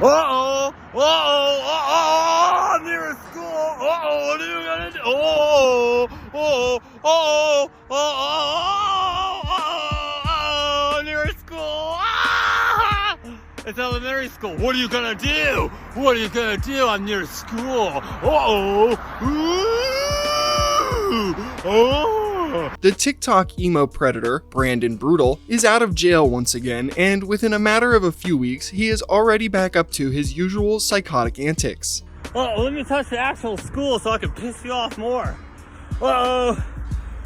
Uh-oh! Uh-oh! Uh-oh! I'm near a school! Uh-oh! What are you gonna do? Oh! Oh! Oh! Oh! Oh! I'm near a school! Ah! It's elementary school. What are you gonna do? What are you gonna do? I'm near school. Uh-oh! Ooh! Oh! The TikTok emo predator, Brandon Brootal, is out of jail once again, and within a matter of a few weeks, he is already back up to his usual psychotic antics. Oh, let me touch the actual school so I can piss you off more. Uh-oh.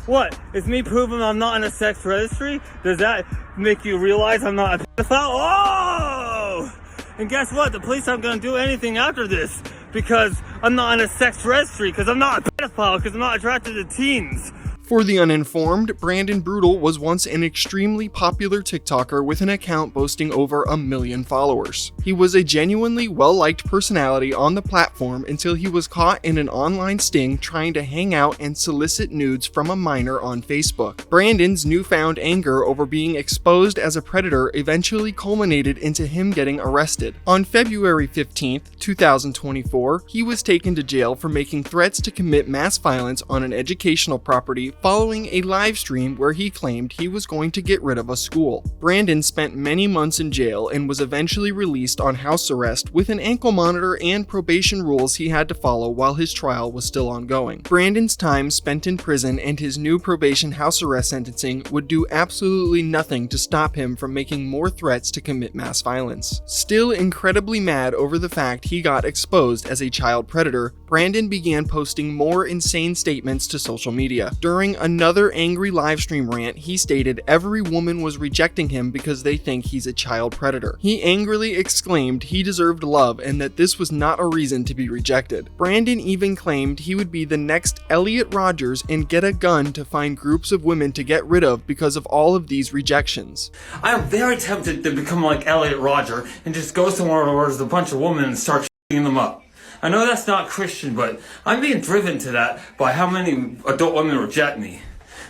What? Is me proving I'm not in a sex registry? Does that make you realize I'm not a pedophile? Oh! And guess what? The police aren't going to do anything after this because I'm not in a sex registry, because I'm not a pedophile, because I'm not attracted to teens. For the uninformed, Brandon Brootal was once an extremely popular TikToker with an account boasting over 1 million followers. He was a genuinely well-liked personality on the platform until he was caught in an online sting trying to hang out and solicit nudes from a minor on Facebook. Brandon's newfound anger over being exposed as a predator eventually culminated into him getting arrested. On February 15th, 2024, he was taken to jail for making threats to commit mass violence on an educational property following a live stream where he claimed he was going to get rid of a school. Brandon spent many months in jail and was eventually released on house arrest with an ankle monitor and probation rules he had to follow while his trial was still ongoing. Brandon's time spent in prison and his new probation house arrest sentencing would do absolutely nothing to stop him from making more threats to commit mass violence. Still incredibly mad over the fact he got exposed as a child predator, Brandon began posting more insane statements to social media. During another angry livestream rant, he stated every woman was rejecting him because they think he's a child predator. He angrily exclaimed he deserved love and that this was not a reason to be rejected. Brandon even claimed he would be the next Elliot Rodgers and get a gun to find groups of women to get rid of because of all of these rejections. I'm very tempted to become like Elliot Rodger and just go somewhere where there's a bunch of women and start shooting them up. I know that's not Christian, but I'm being driven to that by how many adult women reject me.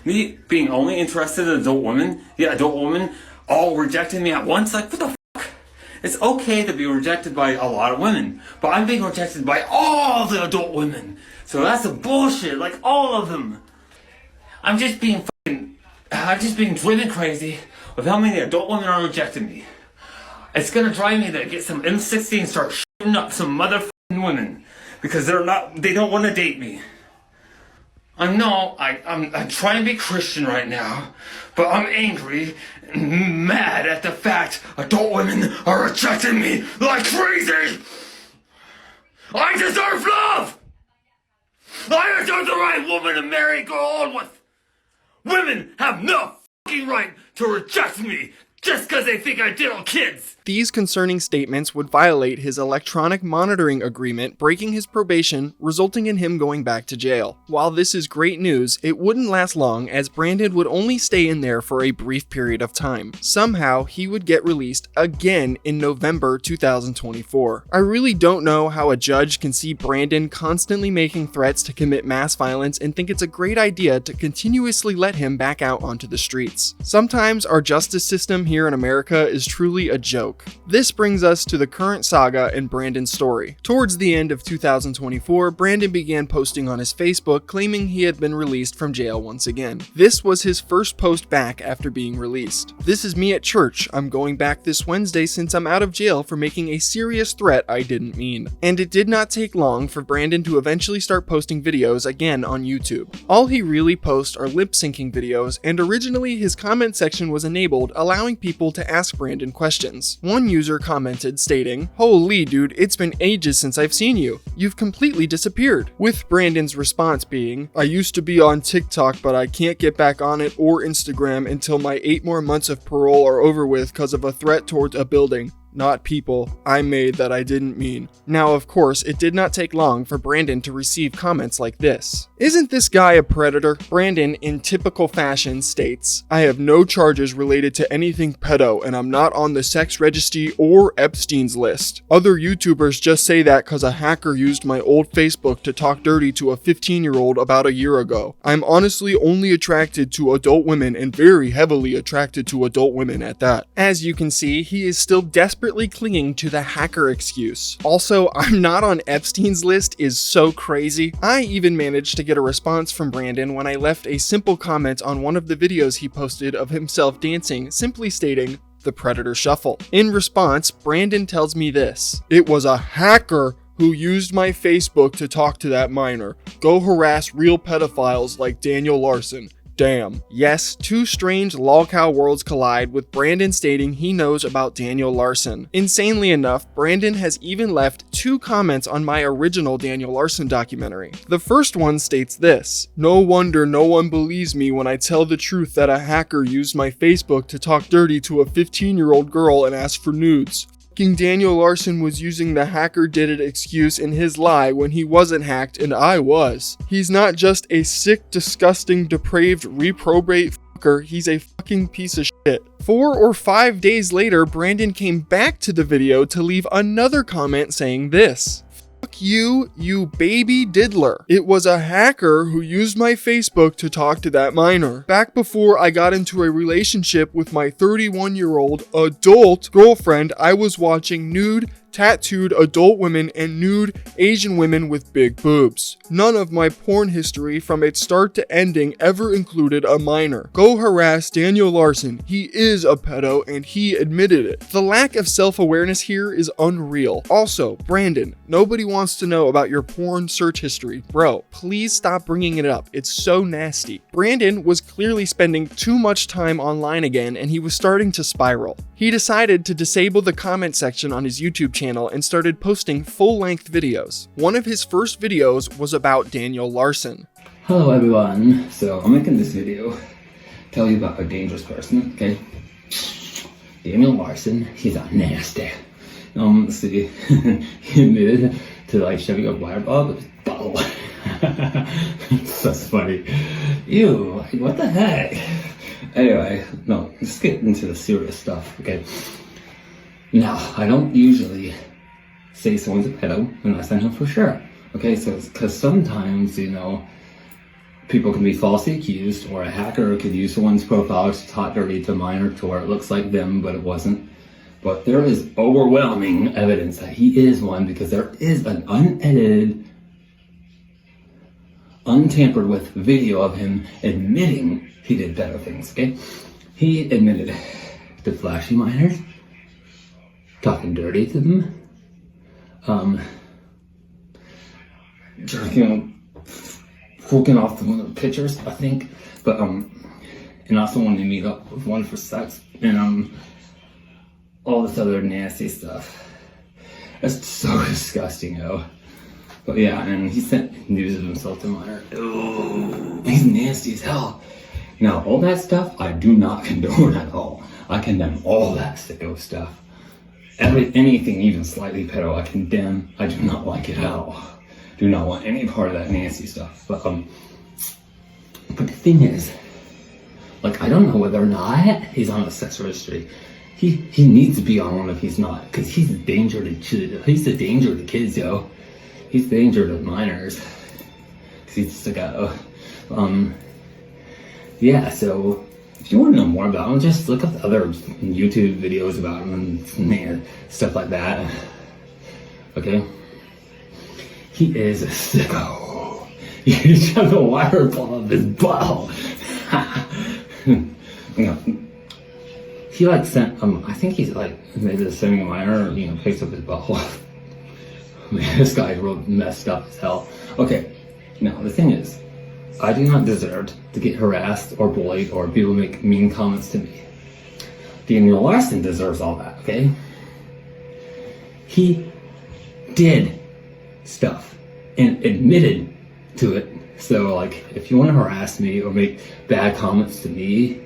Me being only interested in adult women, yet adult women all rejecting me at once? Like, what the fuck? It's okay to be rejected by a lot of women, but I'm being rejected by all the adult women. So that's a bullshit, like all of them. I'm just being driven crazy with how many adult women are rejecting me. It's gonna drive me to get some M60 and start shooting up some motherfucking women because they don't want to date me. I'm trying to be Christian right now, but I'm angry and mad at the fact adult women are rejecting me like crazy. I deserve love. I deserve the right woman to marry and go on with. Women have no fucking right to reject me just because they think I diddle kids. These concerning statements would violate his electronic monitoring agreement, breaking his probation, resulting in him going back to jail. While this is great news, it wouldn't last long as Brandon would only stay in there for a brief period of time. Somehow, he would get released again in November 2024. I really don't know how a judge can see Brandon constantly making threats to commit mass violence and think it's a great idea to continuously let him back out onto the streets. Sometimes our justice system here in America is truly a joke. This brings us to the current saga in Brandon's story. Towards the end of 2024, Brandon began posting on his Facebook claiming he had been released from jail once again. This was his first post back after being released. "This is me at church. I'm going back this Wednesday since I'm out of jail for making a serious threat I didn't mean." And it did not take long for Brandon to eventually start posting videos again on YouTube. All he really posts are lip syncing videos, and originally his comment section was enabled, allowing people to ask Brandon questions. One user commented stating, "Holy dude, it's been ages since I've seen you. You've completely disappeared." With Brandon's response being, "I used to be on TikTok, but I can't get back on it or Instagram until my 8 more months of parole are over with because of a threat towards a building. Not people I made that I didn't mean." Now, of course, it did not take long for Brandon to receive comments like this. "Isn't this guy a predator?" Brandon, in typical fashion, states, "I have no charges related to anything pedo, and I'm not on the sex registry or Epstein's list. Other YouTubers just say that cause a hacker used my old Facebook to talk dirty to a 15-year-old about a year ago. I'm honestly only attracted to adult women and very heavily attracted to adult women at that." As you can see, he is still desperate desperately clinging to the hacker excuse. Also, I'm not on Epstein's list is so crazy. I even managed to get a response from Brandon when I left a simple comment on one of the videos he posted of himself dancing, simply stating, "The Predator Shuffle." In response, Brandon tells me this: "It was a hacker who used my Facebook to talk to that minor. Go harass real pedophiles like Daniel Larson. Damn." Yes, two strange lolcow worlds collide, with Brandon stating he knows about Daniel Larson. Insanely enough, Brandon has even left 2 comments on my original Daniel Larson documentary. The first one states this: "No wonder no one believes me when I tell the truth that a hacker used my Facebook to talk dirty to a 15-year-old girl and ask for nudes. Daniel Larson was using the hacker did it excuse in his lie when he wasn't hacked and I was. He's not just a sick, disgusting, depraved, reprobate fucker, he's a fucking piece of shit." 4 or 5 days later, Brandon came back to the video to leave another comment saying this: "Fuck you, you baby diddler. It was a hacker who used my Facebook to talk to that minor. Back before I got into a relationship with my 31-year-old adult girlfriend, I was watching nude, tattooed adult women and nude Asian women with big boobs. None of my porn history from its start to ending ever included a minor. Go harass Daniel Larson. He is a pedo and he admitted it." The lack of self-awareness here is unreal. Also, Brandon, nobody wants to know about your porn search history. Bro, please stop bringing it up. It's so nasty. Brandon was clearly spending too much time online again and he was starting to spiral. He decided to disable the comment section on his YouTube channel and started posting full-length videos. One of his first videos was about Daniel Larson. Hello everyone, so I'm making this video tell you about a dangerous person, okay? Daniel Larson, he's a nasty. See, he admitted to like shoving a wire ball with his butthole. That's funny. Ew, what the heck? Anyway, no, let's get into the serious stuff, okay? Now, I don't usually say someone's a pedo unless I know for sure. Okay, so because sometimes, you know, people can be falsely accused, or a hacker could use someone's profile to talk dirty to a minor to where it looks like them, but it wasn't. But there is overwhelming evidence that he is one, because there is an unedited, untampered with video of him admitting he did better things, okay? He admitted to flashing minors, talking dirty to them, hooking off one of the pictures, I think, but and also wanting to meet up with one for sex, and all this other nasty stuff. That's so disgusting, yo. But yeah, and he sent news of himself to minor. Ooh, he's nasty as hell. Now, all that stuff I do not condone at all. I condemn all that sicko stuff. Anything even slightly pedo, I condemn. I do not like it at all. Do not want any part of that nasty stuff. But the thing is, like, I don't know whether or not he's on a sex registry. He needs to be on one if he's not, because he's a danger to kids, yo. He's a danger to minors. Cause he's a sicko. Yeah, so if you want to know more about him, just look up the other YouTube videos about him and stuff like that. Okay? He is a sicko. You shove a wire ball up his butthole. You know, he like sent, I think he's like, maybe sending a minor, you know, picks up his butthole. Man, this guy real messed up as hell. Okay, now the thing is, I do not deserve to get harassed or bullied or people make mean comments to me. Daniel Larson deserves all that, okay? He did stuff and admitted to it. So, like, if you want to harass me or make bad comments to me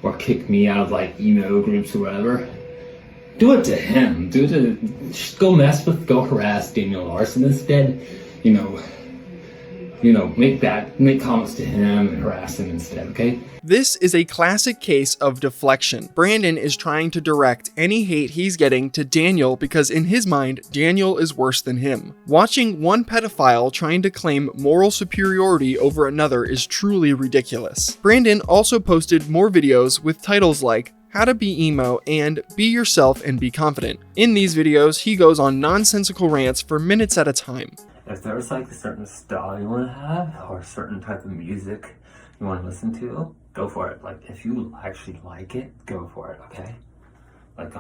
or kick me out of, like, emo groups or whatever, do it to him. Go harass Daniel Larson instead. Make comments to him and harass him instead, okay? This is a classic case of deflection. Brandon is trying to direct any hate he's getting to Daniel because in his mind, Daniel is worse than him. Watching one pedophile trying to claim moral superiority over another is truly ridiculous. Brandon also posted more videos with titles like how to be emo, and be yourself and be confident. In these videos, he goes on nonsensical rants for minutes at a time. If there's like a certain style you want to have, or a certain type of music you want to listen to, go for it. Like, if you actually like it, go for it, okay? Like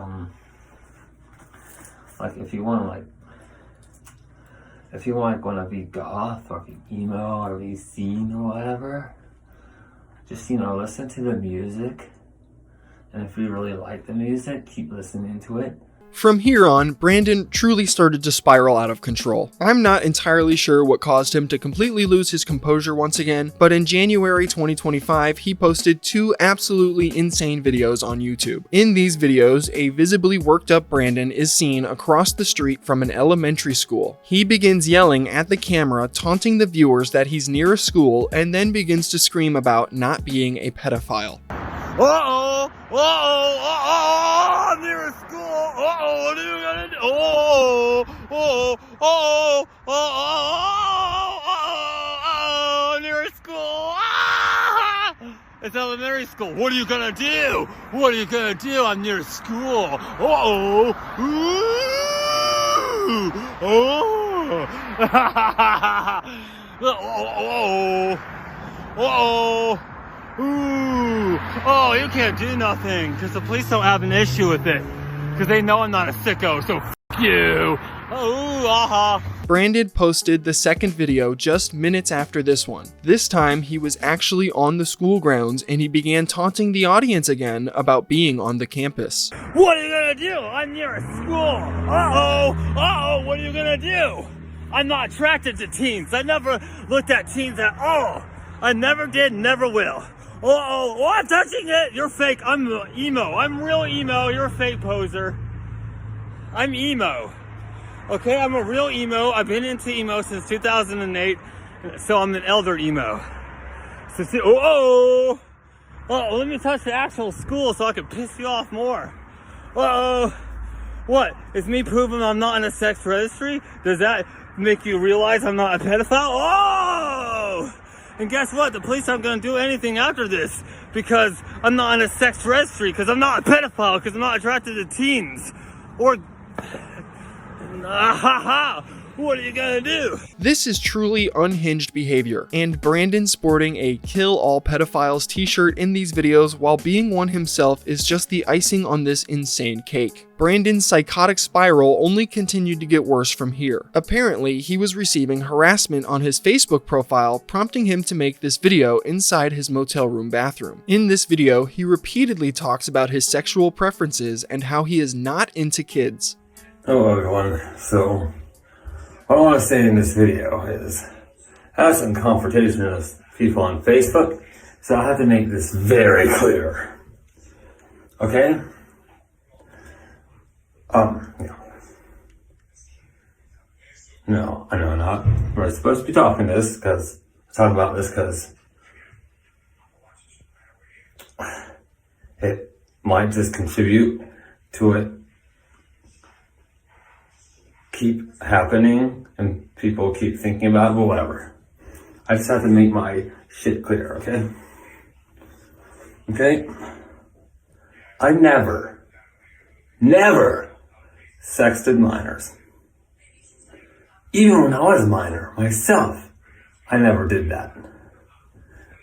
if you want to want to be goth, or be emo, or be scene, or whatever, just, listen to the music. And if you really like the music, keep listening to it. From here on, Brandon truly started to spiral out of control. I'm not entirely sure what caused him to completely lose his composure once again, but in January 2025, he posted 2 absolutely insane videos on YouTube. In these videos, a visibly worked up Brandon is seen across the street from an elementary school. He begins yelling at the camera, taunting the viewers that he's near a school, and then begins to scream about not being a pedophile. Uh-oh! Uh-oh! Uh-oh! I'm near a school! Uh-oh! What are you gonna do? Oh! Oh! Oh! Oh! Oh! I'm near a school! Ah! It's elementary school. What are you gonna do? What are you gonna do? I'm near a school. Uh-oh! Ooh! Oh! Uh-oh! Uh-oh! Ooh! Oh, you can't do nothing, because the police don't have an issue with it, because they know I'm not a sicko, so f*** you! Oh, aha! Brandon posted the second video just minutes after this one. This time, he was actually on the school grounds, and he began taunting the audience again about being on the campus. What are you gonna do? I'm near a school! Uh-oh! Uh-oh! What are you gonna do? I'm not attracted to teens. I never looked at teens at all. I never did, never will. Uh-oh, oh, I'm touching it! You're fake. I'm emo. I'm real emo. You're a fake poser. I'm emo. Okay, I'm a real emo. I've been into emo since 2008, so I'm an elder emo. So, oh, let me touch the actual school so I can piss you off more. Uh-oh. What? Is me proving I'm not in a sex registry? Does that make you realize I'm not a pedophile? Oh! And guess what? The police aren't going to do anything after this, because I'm not in a sex registry, because I'm not a pedophile, because I'm not attracted to teens. Or... What are you going to do? This is truly unhinged behavior, and Brandon sporting a Kill All Pedophiles t-shirt in these videos while being one himself is just the icing on this insane cake. Brandon's psychotic spiral only continued to get worse from here. Apparently, he was receiving harassment on his Facebook profile, prompting him to make this video inside his motel room bathroom. In this video, he repeatedly talks about his sexual preferences and how he is not into kids. Hello everyone. So, what I want to say in this video is, I have some confrontation with people on Facebook, so I have to make this very clear. Okay? No, I know not. We're supposed to be talking about this because it might just contribute to it keep happening and people keep thinking about it, but whatever. I just have to make my shit clear, okay? Okay? I never sexted minors. Even when I was a minor myself, I never did that.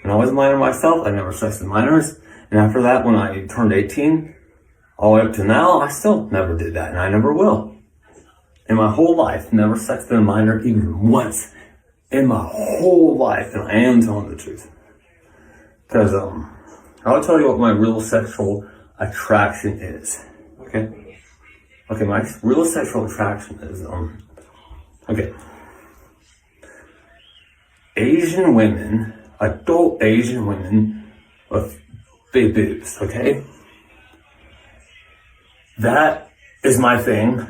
When I was a minor myself, I never sexted minors. And after that, when I turned 18, all the way up to now, I still never did that, and I never will. In my whole life, never sexted a minor even once. In my whole life, and I am telling the truth. Because, I'll tell you what my real sexual attraction is. Okay? Okay, my real sexual attraction is, okay. Asian women, adult Asian women with big boobs, okay? That is my thing.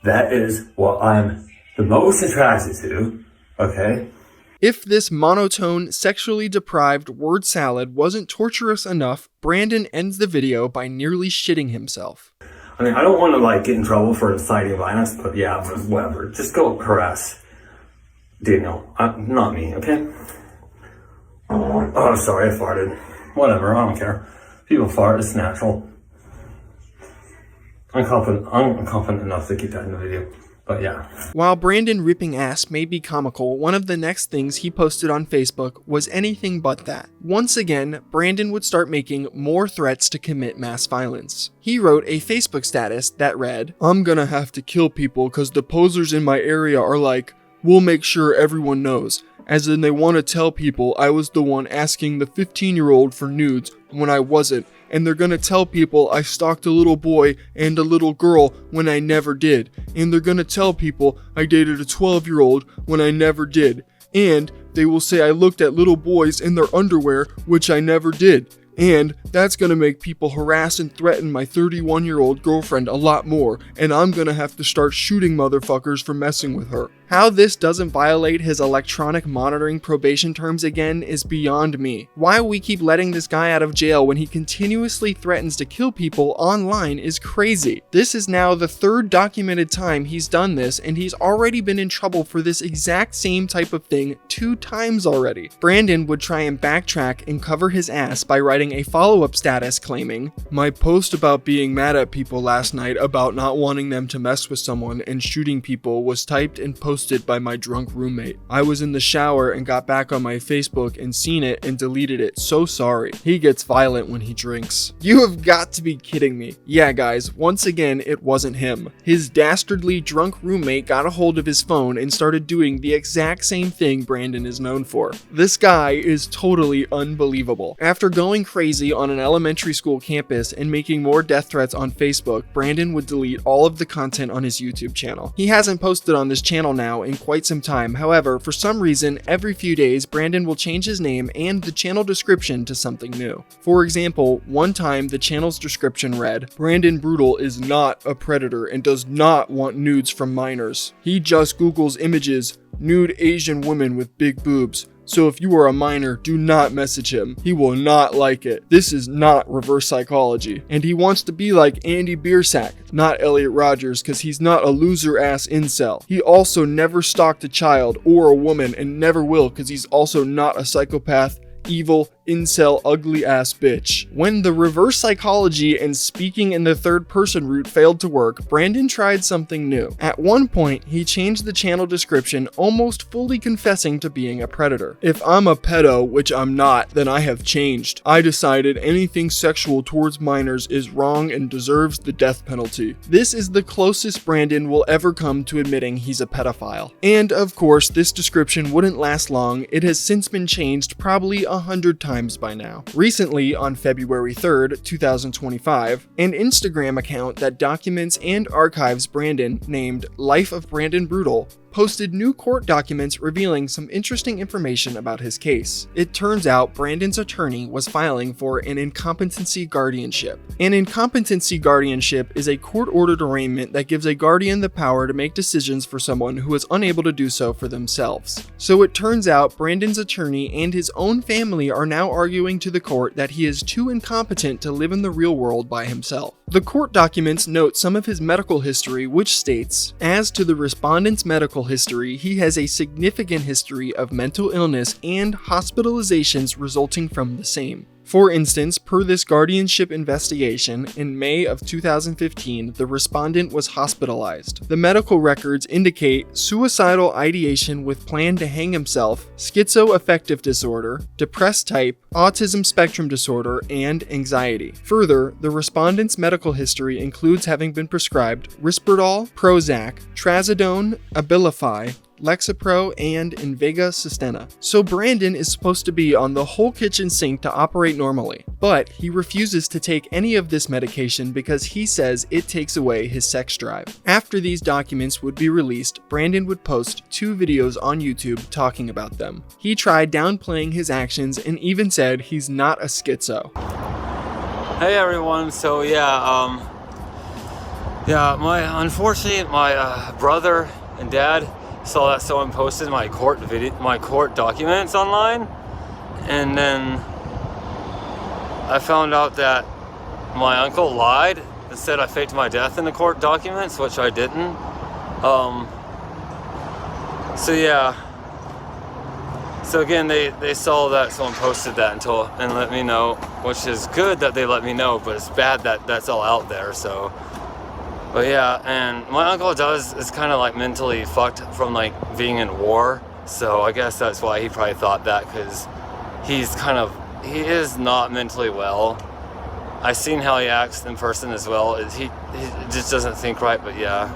That is what I'm the most attracted to, okay? If this monotone, sexually deprived word salad wasn't torturous enough, Brandon ends the video by nearly shitting himself. I mean, I don't want to, get in trouble for inciting violence, but yeah, whatever. Just go harass Daniel, not me, okay? Oh, sorry, I farted. Whatever, I don't care. People fart, it's natural. I'm confident enough to keep that in the video. But yeah. While Brandon ripping ass may be comical, one of the next things he posted on Facebook was anything but that. Once again, Brandon would start making more threats to commit mass violence. He wrote a Facebook status that read, "I'm gonna have to kill people cause the posers in my area are like, we'll make sure everyone knows. As in they want to tell people I was the one asking the 15-year-old for nudes when I wasn't. And they're gonna tell people I stalked a little boy and a little girl when I never did. And they're gonna tell people I dated a 12-year-old when I never did. And they will say I looked at little boys in their underwear, which I never did. And that's gonna make people harass and threaten my 31-year-old girlfriend a lot more, and I'm gonna have to start shooting motherfuckers for messing with her." How this doesn't violate his electronic monitoring probation terms again is beyond me. Why we keep letting this guy out of jail when he continuously threatens to kill people online is crazy. This is now the third documented time he's done this, and he's already been in trouble for this exact same type of thing 2 times already. Brandon would try and backtrack and cover his ass by writing a follow-up status claiming, "My post about being mad at people last night about not wanting them to mess with someone and shooting people was typed and posted by my drunk roommate. I was in the shower and got back on my Facebook and seen it and deleted it. So sorry." He gets violent when he drinks. You have got to be kidding me. Yeah guys, once again it wasn't him. His dastardly drunk roommate got a hold of his phone and started doing the exact same thing Brandon is known for. This guy is totally unbelievable. After going crazy on an elementary school campus and making more death threats on Facebook, Brandon would delete all of the content on his YouTube channel. He hasn't posted on this channel now in quite some time. However, for some reason, every few days, Brandon will change his name and the channel description to something new. For example, one time the channel's description read, "Brandon Brootal is not a predator and does not want nudes from minors. He just Googles images, nude Asian women with big boobs. So if you are a minor, do not message him. He will not like it. This is not reverse psychology." And he wants to be like Andy Biersack, not Elliot Rodgers, because he's not a loser-ass incel. He also never stalked a child or a woman and never will, because he's also not a psychopath, evil, incel, ugly ass bitch. When the reverse psychology and speaking in the third person route failed to work, Brandon tried something new. At one point, he changed the channel description, almost fully confessing to being a predator. "If I'm a pedo, which I'm not, then I have changed. I decided anything sexual towards minors is wrong and deserves the death penalty." This is the closest Brandon will ever come to admitting he's a pedophile. And of course, this description wouldn't last long. It has since been changed probably 100 times by now. Recently, on February 3rd, 2025, an Instagram account that documents and archives Brandon named Life of Brandon Brootal posted new court documents revealing some interesting information about his case. It turns out Brandon's attorney was filing for an incompetency guardianship. An incompetency guardianship is a court-ordered arraignment that gives a guardian the power to make decisions for someone who is unable to do so for themselves. So it turns out Brandon's attorney and his own family are now arguing to the court that he is too incompetent to live in the real world by himself. The court documents note some of his medical history, which states, "As to the respondent's medical history, he has a significant history of mental illness and hospitalizations resulting from the same. For instance, per this guardianship investigation, in May of 2015, the respondent was hospitalized. The medical records indicate suicidal ideation with plan to hang himself, schizoaffective disorder, depressed type, autism spectrum disorder, and anxiety. Further, the respondent's medical history includes having been prescribed Risperdal, Prozac, Trazodone, Abilify, Lexapro, and Invega Sustenna. So Brandon is supposed to be on the whole kitchen sink to operate normally, but he refuses to take any of this medication because he says it takes away his sex drive. After these documents would be released, Brandon would post 2 videos on YouTube talking about them. He tried downplaying his actions and even said he's not a schizo. Hey everyone, so unfortunately my brother and dad saw that someone posted my court documents online, and then I found out that my uncle lied and said I faked my death in the court documents, which I didn't. So again, they saw that someone posted that and let me know, which is good that they let me know, but it's bad that that's all out there. So, but yeah, and my uncle is kind of like mentally fucked from like being in war. So I guess that's why he probably thought that, because he is not mentally well. I've seen how he acts in person as well. He just doesn't think right, but yeah.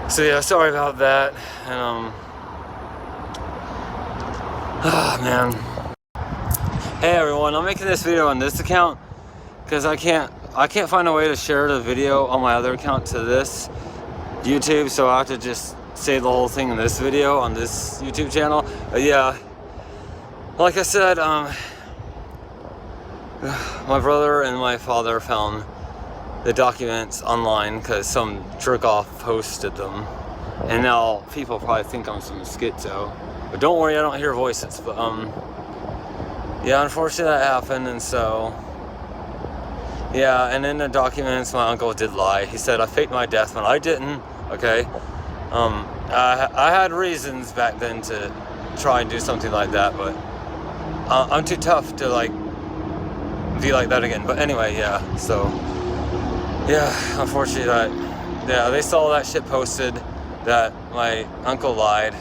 So yeah, sorry about that. And man. Hey everyone, I'm making this video on this account because I can't find a way to share the video on my other account to this YouTube, so I have to just say the whole thing in this video on this YouTube channel. But yeah, like I said, my brother and my father found the documents online because some jerk-off posted them, and now people probably think I'm some schizo. But don't worry, I don't hear voices. But yeah, unfortunately that happened, and so yeah. And in the documents, my uncle did lie. He said I faked my death when I didn't. Okay, I had reasons back then to try and do something like that, but I'm too tough to like be like that again. But anyway, yeah. So yeah, unfortunately they saw that shit posted that my uncle lied.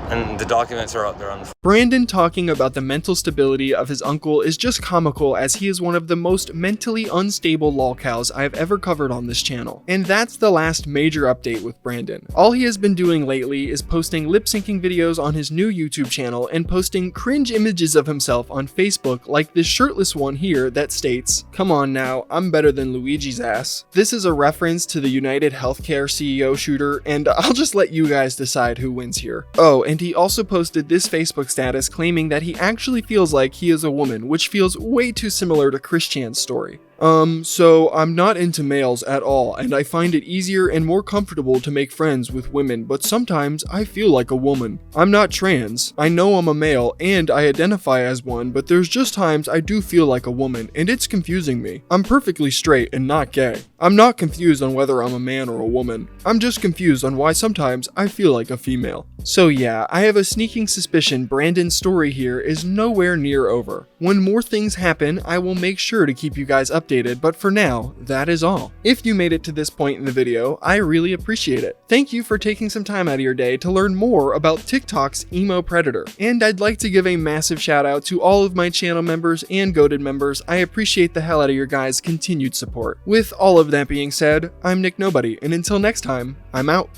And the documents are up there on the... Brandon talking about the mental stability of his uncle is just comical, as he is one of the most mentally unstable lolcows I have ever covered on this channel. And that's the last major update with Brandon. All he has been doing lately is posting lip-syncing videos on his new YouTube channel and posting cringe images of himself on Facebook, like this shirtless one here that states, "Come on now, I'm better than Luigi's ass." This is a reference to the United Healthcare CEO shooter, and I'll just let you guys decide who wins here. Oh, and he also posted this Facebook status claiming that he actually feels like he is a woman, which feels way too similar to Christian's story. So I'm not into males at all, and I find it easier and more comfortable to make friends with women, but sometimes I feel like a woman. I'm not trans. I know I'm a male and I identify as one, but there's just times I do feel like a woman, and it's confusing me. I'm perfectly straight and not gay. I'm not confused on whether I'm a man or a woman. I'm just confused on why sometimes I feel like a female. So yeah, I have a sneaking suspicion Brandon's story here is nowhere near over. When more things happen, I will make sure to keep you guys updated, but for now, that is all. If you made it to this point in the video, I really appreciate it. Thank you for taking some time out of your day to learn more about TikTok's emo predator. And I'd like to give a massive shout out to all of my channel members and goated members. I appreciate the hell out of your guys' continued support. With all of that being said, I'm Nick Nobody, and until next time, I'm out.